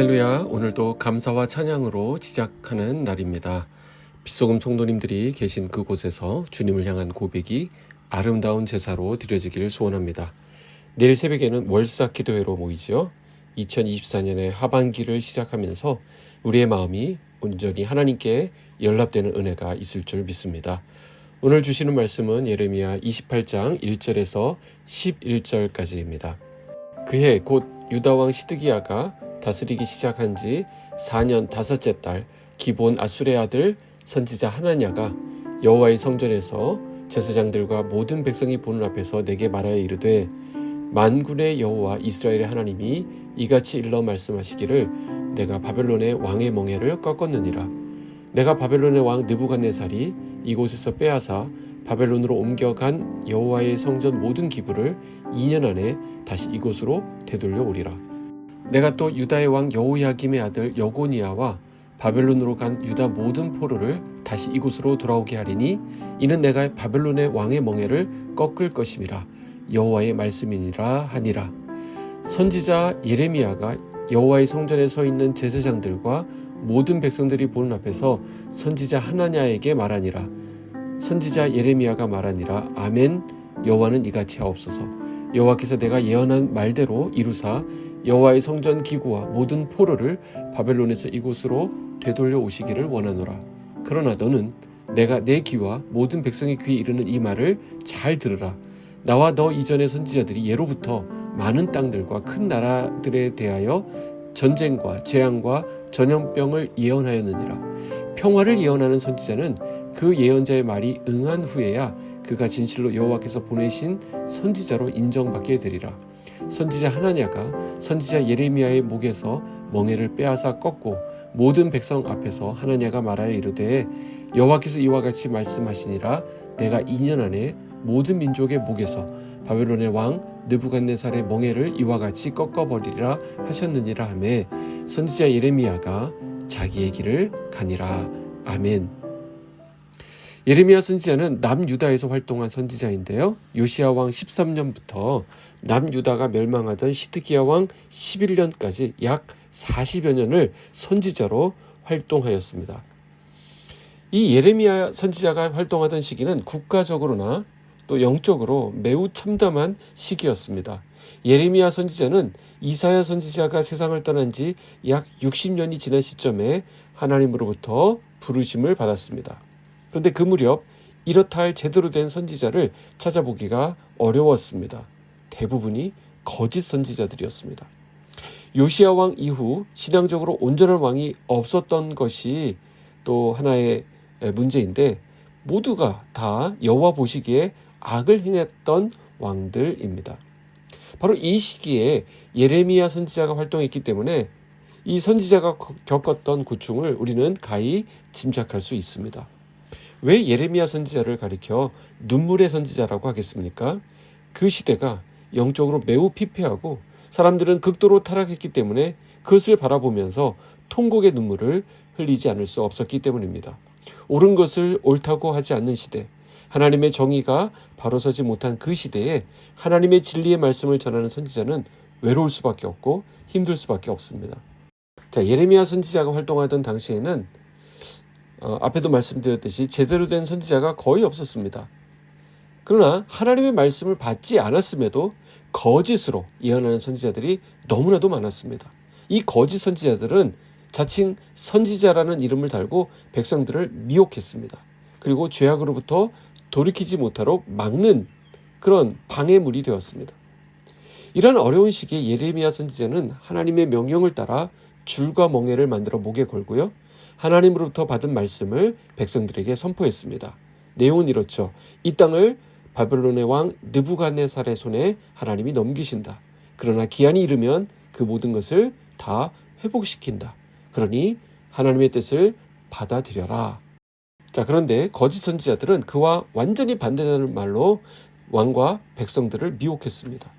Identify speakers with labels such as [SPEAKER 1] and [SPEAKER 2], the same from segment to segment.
[SPEAKER 1] 할렐루야. 오늘도 감사와 찬양으로 시작하는 날입니다. 빗소금 성도님들이 계신 그곳에서 주님을 향한 고백이 아름다운 제사로 드려지기를 소원합니다. 내일 새벽에는 월삭 기도회로 모이죠. 2024년의 하반기를 시작하면서 우리의 마음이 온전히 하나님께 연락되는 은혜가 있을 줄 믿습니다. 오늘 주시는 말씀은 예레미야 28장 1절에서 11절까지입니다. 그해 곧 유다왕 시드기야가 다스리기 시작한 지 4년 5째 달 기브온 아술의 아들 선지자 하나냐가 여호와의 성전에서 제사장들과 모든 백성이 보는 앞에서 내게 말하여 이르되 만군의 여호와 이스라엘의 하나님이 이같이 일러 말씀하시기를 내가 바벨론의 왕의 멍에를 꺾었느니라. 내가 바벨론의 왕 느부갓네살이 이곳에서 빼앗아 바벨론으로 옮겨간 여호와의 성전 모든 기구를 2년 안에 다시 이곳으로 되돌려 오리라. 내가 또 유다의 왕 여호야김의 아들 여고니아와 바벨론으로 간 유다 모든 포로를 다시 이곳으로 돌아오게 하리니 이는 내가 바벨론의 왕의 멍에를 꺾을 것임이라. 여호와의 말씀이니라 하니라. 선지자 예레미야가 여호와의 성전에 서 있는 제사장들과 모든 백성들이 보는 앞에서 선지자 하나냐에게 말하니라. 선지자 예레미야가 말하니라. 아멘. 여호와는 이같이 하옵소서. 여호와께서 내가 예언한 말대로 이루사 여호와의 성전 기구와 모든 포로를 바벨론에서 이곳으로 되돌려 오시기를 원하노라. 그러나 너는 내가 내 귀와 모든 백성의 귀에 이르는 이 말을 잘 들으라. 나와 너 이전의 선지자들이 예로부터 많은 땅들과 큰 나라들에 대하여 전쟁과 재앙과 전염병을 예언하였느니라. 평화를 예언하는 선지자는 그 예언자의 말이 응한 후에야 그가 진실로 여호와께서 보내신 선지자로 인정받게 되리라. 선지자 하나냐가 선지자 예레미야의 목에서 멍에를 빼앗아 꺾고 모든 백성 앞에서 하나냐가 말하여 이르되 여호와께서 이와 같이 말씀하시니라. 내가 2년 안에 모든 민족의 목에서 바벨론의 왕 느부갓네살의 멍에를 이와 같이 꺾어버리리라 하셨느니라 하매 선지자 예레미야가 자기의 길을 가니라. 아멘. 예레미야 선지자는 남유다에서 활동한 선지자인데요. 요시야 왕 13년부터 남유다가 멸망하던 시드기야 왕 11년까지 약 40여 년을 선지자로 활동하였습니다. 이 예레미야 선지자가 활동하던 시기는 국가적으로나 또 영적으로 매우 참담한 시기였습니다. 예레미야 선지자는 이사야 선지자가 세상을 떠난 지 약 60년이 지난 시점에 하나님으로부터 부르심을 받았습니다. 그런데 그 무렵 이렇다 할 제대로 된 선지자를 찾아보기가 어려웠습니다. 대부분이 거짓 선지자들이었습니다. 요시야 왕 이후 신앙적으로 온전한 왕이 없었던 것이 또 하나의 문제인데 모두가 다 여호와 보시기에 악을 행했던 왕들입니다. 바로 이 시기에 예레미야 선지자가 활동했기 때문에 이 선지자가 겪었던 고충을 우리는 가히 짐작할 수 있습니다. 왜 예레미야 선지자를 가리켜 눈물의 선지자라고 하겠습니까? 그 시대가 영적으로 매우 피폐하고 사람들은 극도로 타락했기 때문에 그것을 바라보면서 통곡의 눈물을 흘리지 않을 수 없었기 때문입니다. 옳은 것을 옳다고 하지 않는 시대, 하나님의 정의가 바로 서지 못한 그 시대에 하나님의 진리의 말씀을 전하는 선지자는 외로울 수밖에 없고 힘들 수밖에 없습니다. 자, 예레미야 선지자가 활동하던 당시에는 앞에도 말씀드렸듯이 제대로 된 선지자가 거의 없었습니다. 그러나 하나님의 말씀을 받지 않았음에도 거짓으로 예언하는 선지자들이 너무나도 많았습니다. 이 거짓 선지자들은 자칭 선지자라는 이름을 달고 백성들을 미혹했습니다. 그리고 죄악으로부터 돌이키지 못하도록 막는 그런 방해물이 되었습니다. 이런 어려운 시기에 예레미야 선지자는 하나님의 명령을 따라 줄과 멍에를 만들어 목에 걸고요. 하나님으로부터 받은 말씀을 백성들에게 선포했습니다. 내용은 이렇죠. 이 땅을 바벨론의 왕 느부갓네살의 손에 하나님이 넘기신다. 그러나 기한이 이르면 그 모든 것을 다 회복시킨다. 그러니 하나님의 뜻을 받아들여라. 자, 그런데 거짓 선지자들은 그와 완전히 반대되는 말로 왕과 백성들을 미혹했습니다.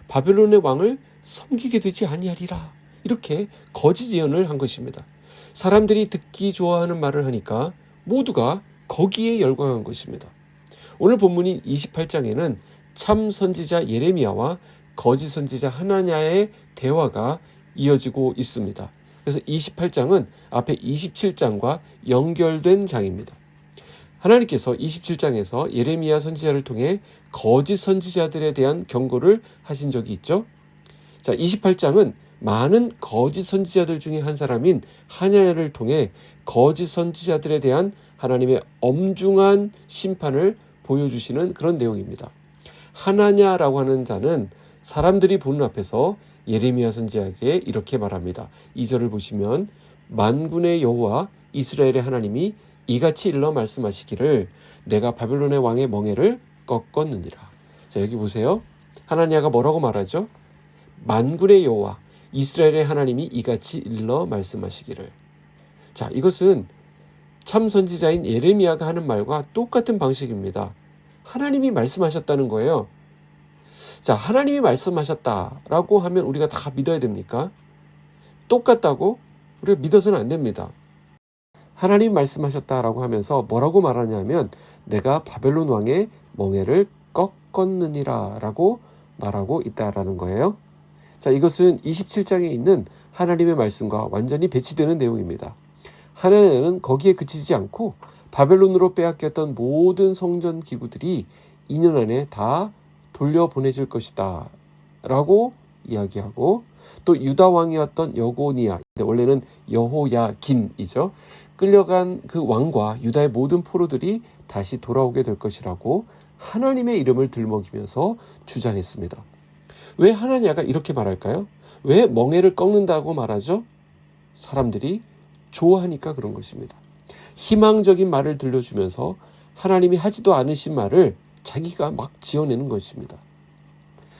[SPEAKER 1] 바벨론의 왕을 섬기게 되지 아니하리라. 이렇게 거짓 예언을 한 것입니다. 사람들이 듣기 좋아하는 말을 하니까 모두가 거기에 열광한 것입니다. 오늘 본문인 28장에는 참 선지자 예레미야와 거짓 선지자 하나냐의 대화가 이어지고 있습니다. 그래서 28장은 앞에 27장과 연결된 장입니다. 하나님께서 27장에서 예레미야 선지자를 통해 거짓 선지자들에 대한 경고를 하신 적이 있죠. 자, 28장은 많은 거짓 선지자들 중에 한 사람인 하나야를 통해 거짓 선지자들에 대한 하나님의 엄중한 심판을 보여주시는 그런 내용입니다. 하나냐라고 하는 자는 사람들이 보는 앞에서 예레미야 선지자에게 이렇게 말합니다. 2절을 보시면 만군의 여호와 이스라엘의 하나님이 이같이 일러 말씀하시기를 내가 바벨론의 왕의 멍에를 꺾었느니라. 자, 여기 보세요. 하나냐가 뭐라고 말하죠? 만군의 여호와 이스라엘의 하나님이 이같이 일러 말씀하시기를. 자, 이것은 참 선지자인 예레미야가 하는 말과 똑같은 방식입니다. 하나님이 말씀하셨다는 거예요. 자, 하나님이 말씀하셨다라고 하면 우리가 다 믿어야 됩니까? 똑같다고 우리가 믿어서는 안 됩니다. 하나님 말씀하셨다라고 하면서 뭐라고 말하냐면 내가 바벨론 왕의 멍에를 꺾었느니라 라고 말하고 있다라는 거예요. 자, 이것은 27장에 있는 하나님의 말씀과 완전히 배치되는 내용입니다. 하나님은 거기에 그치지 않고 바벨론으로 빼앗겼던 모든 성전 기구들이 2년 안에 다 돌려보내질 것이다 라고 이야기하고, 또 유다 왕이었던 여고니아, 원래는 여호야긴이죠. 끌려간 그 왕과 유다의 모든 포로들이 다시 돌아오게 될 것이라고 하나님의 이름을 들먹이면서 주장했습니다. 왜 하나냐가 이렇게 말할까요? 왜 멍에를 꺾는다고 말하죠? 사람들이 좋아하니까 그런 것입니다. 희망적인 말을 들려주면서 하나님이 하지도 않으신 말을 자기가 막 지어내는 것입니다.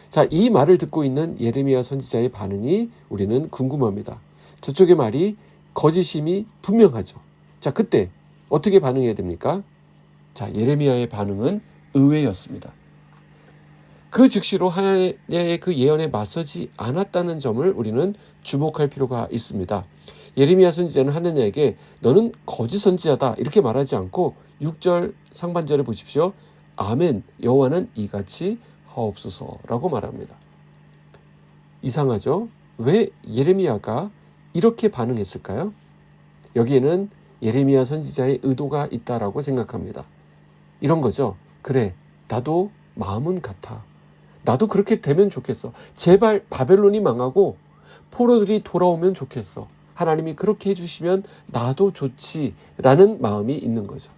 [SPEAKER 1] 자, 이 말을 듣고 있는 예레미야 선지자의 반응이 우리는 궁금합니다. 저쪽의 말이 거짓임이 분명하죠. 자, 그때 어떻게 반응해야 됩니까? 자, 예레미야의 반응은 의외였습니다. 그 즉시로 하나님의 그 예언에 맞서지 않았다는 점을 우리는 주목할 필요가 있습니다. 예레미야 선지자는 하나님에게 너는 거짓 선지자다 이렇게 말하지 않고 6절 상반절에 보십시오. 아멘, 여호와는 이같이 하옵소서라고 말합니다. 이상하죠? 왜 예레미야가 이렇게 반응했을까요? 여기에는 예레미야 선지자의 의도가 있다라고 생각합니다. 이런 거죠. 그래, 나도 마음은 같아. 나도 그렇게 되면 좋겠어. 제발 바벨론이 망하고 포로들이 돌아오면 좋겠어. 하나님이 그렇게 해주시면 나도 좋지라는 마음이 있는 거죠.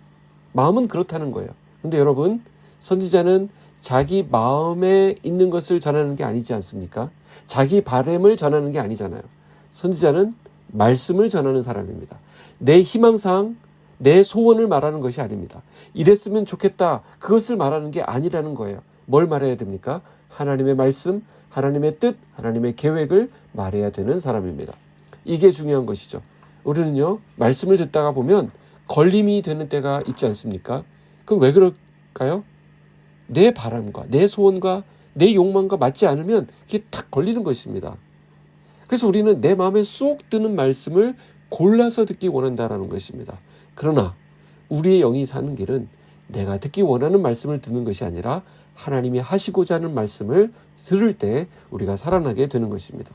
[SPEAKER 1] 마음은 그렇다는 거예요. 근데 여러분, 선지자는 자기 마음에 있는 것을 전하는 게 아니지 않습니까? 자기 바람을 전하는 게 아니잖아요. 선지자는 말씀을 전하는 사람입니다. 내 희망사항, 내 소원을 말하는 것이 아닙니다. 이랬으면 좋겠다, 그것을 말하는 게 아니라는 거예요. 뭘 말해야 됩니까? 하나님의 말씀, 하나님의 뜻, 하나님의 계획을 말해야 되는 사람입니다. 이게 중요한 것이죠. 우리는요, 말씀을 듣다가 보면 걸림이 되는 때가 있지 않습니까? 그럼 왜 그럴까요? 내 바람과 내 소원과 내 욕망과 맞지 않으면 이게 탁 걸리는 것입니다. 그래서 우리는 내 마음에 쏙 드는 말씀을 골라서 듣기 원한다라는 것입니다. 그러나 우리의 영이 사는 길은 내가 듣기 원하는 말씀을 듣는 것이 아니라 하나님이 하시고자 하는 말씀을 들을 때 우리가 살아나게 되는 것입니다.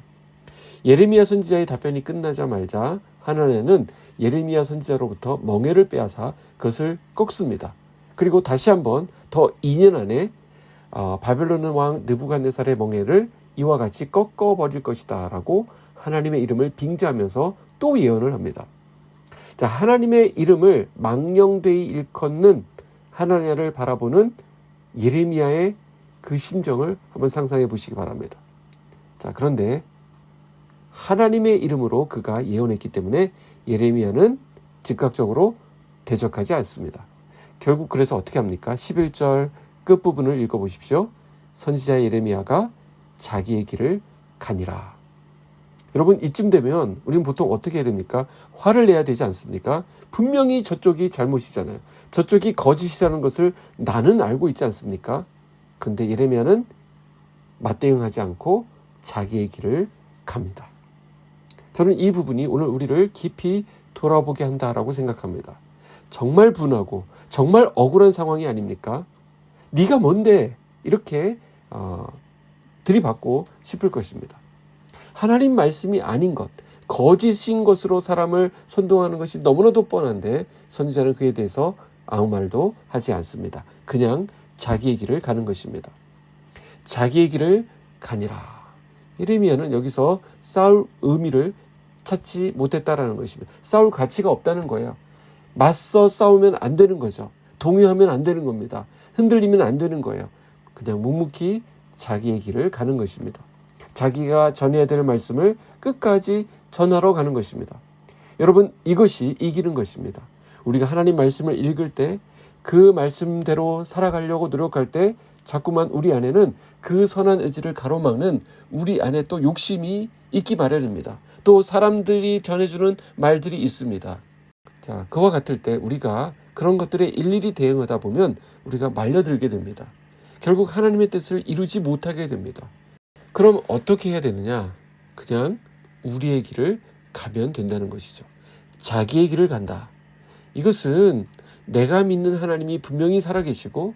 [SPEAKER 1] 예레미야 선지자의 답변이 끝나자마자 하나님은 예레미야 선지자로부터 멍에를 빼앗아 그것을 꺾습니다. 그리고 다시 한번 더 2년 안에 바벨론 왕 느부갓네살의 멍에를 이와 같이 꺾어버릴 것이다 라고 하나님의 이름을 빙자하면서 또 예언을 합니다. 자, 하나님의 이름을 망령되이 일컫는 하나냐를 바라보는 예레미야의 그 심정을 한번 상상해 보시기 바랍니다. 자, 그런데 하나님의 이름으로 그가 예언했기 때문에 예레미야는 즉각적으로 대적하지 않습니다. 결국 그래서 어떻게 합니까? 11절 끝부분을 읽어보십시오. 선지자 예레미야가 자기의 길을 가니라. 여러분, 이쯤 되면 우리는 보통 어떻게 해야 됩니까? 화를 내야 되지 않습니까? 분명히 저쪽이 잘못이잖아요. 저쪽이 거짓이라는 것을 나는 알고 있지 않습니까? 그런데 예레미야는 맞대응하지 않고 자기의 길을 갑니다. 저는 이 부분이 오늘 우리를 깊이 돌아보게 한다라고 생각합니다. 정말 분하고 정말 억울한 상황이 아닙니까? 네가 뭔데? 이렇게 들이받고 싶을 것입니다. 하나님 말씀이 아닌 것, 거짓인 것으로 사람을 선동하는 것이 너무나도 뻔한데 선지자는 그에 대해서 아무 말도 하지 않습니다. 그냥 자기의 길을 가는 것입니다. 자기의 길을 가니라. 이르미야는 여기서 싸울 의미를 찾지 못했다라는 것입니다. 싸울 가치가 없다는 거예요. 맞서 싸우면 안 되는 거죠. 동요하면 안 되는 겁니다. 흔들리면 안 되는 거예요. 그냥 묵묵히 자기의 길을 가는 것입니다. 자기가 전해야 될 말씀을 끝까지 전하러 가는 것입니다. 여러분, 이것이 이기는 것입니다. 우리가 하나님 말씀을 읽을 때 그 말씀대로 살아가려고 노력할 때 자꾸만 우리 안에는 그 선한 의지를 가로막는 우리 안에 또 욕심이 있기 마련입니다. 또 사람들이 전해주는 말들이 있습니다. 자, 그와 같을 때 우리가 그런 것들에 일일이 대응하다 보면 우리가 말려들게 됩니다. 결국 하나님의 뜻을 이루지 못하게 됩니다. 그럼 어떻게 해야 되느냐? 그냥 우리의 길을 가면 된다는 것이죠. 자기의 길을 간다. 이것은 내가 믿는 하나님이 분명히 살아계시고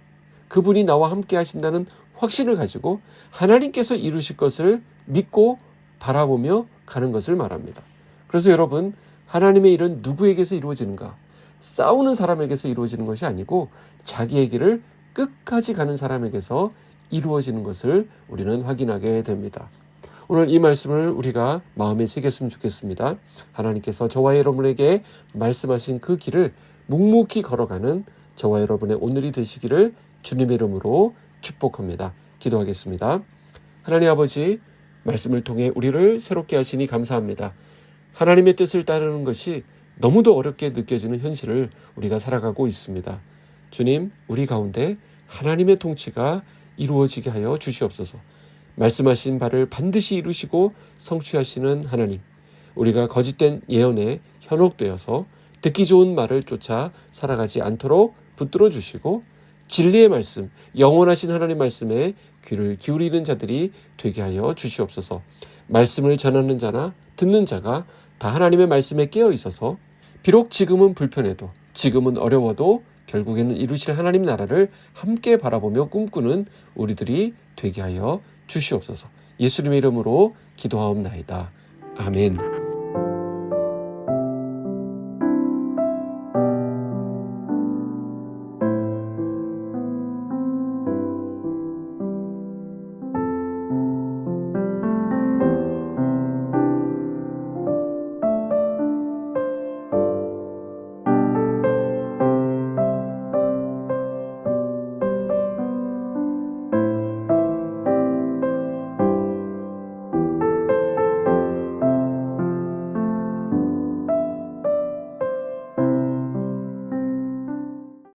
[SPEAKER 1] 그분이 나와 함께 하신다는 확신을 가지고 하나님께서 이루실 것을 믿고 바라보며 가는 것을 말합니다. 그래서 여러분, 하나님의 일은 누구에게서 이루어지는가? 싸우는 사람에게서 이루어지는 것이 아니고 자기의 길을 끝까지 가는 사람에게서 이루어지는 것을 우리는 확인하게 됩니다. 오늘 이 말씀을 우리가 마음에 새겼으면 좋겠습니다. 하나님께서 저와 여러분에게 말씀하신 그 길을 묵묵히 걸어가는 저와 여러분의 오늘이 되시기를 주님의 이름으로 축복합니다. 기도하겠습니다. 하나님 아버지, 말씀을 통해 우리를 새롭게 하시니 감사합니다. 하나님의 뜻을 따르는 것이 너무도 어렵게 느껴지는 현실을 우리가 살아가고 있습니다. 주님, 우리 가운데 하나님의 통치가 이루어지게 하여 주시옵소서. 말씀하신 바를 반드시 이루시고 성취하시는 하나님, 우리가 거짓된 예언에 현혹되어서 듣기 좋은 말을 쫓아 살아가지 않도록 붙들어 주시고 진리의 말씀, 영원하신 하나님 말씀에 귀를 기울이는 자들이 되게 하여 주시옵소서. 말씀을 전하는 자나 듣는 자가 다 하나님의 말씀에 깨어 있어서 비록 지금은 불편해도, 지금은 어려워도 결국에는 이루실 하나님 나라를 함께 바라보며 꿈꾸는 우리들이 되게 하여 주시옵소서. 예수님의 이름으로 기도하옵나이다. 아멘.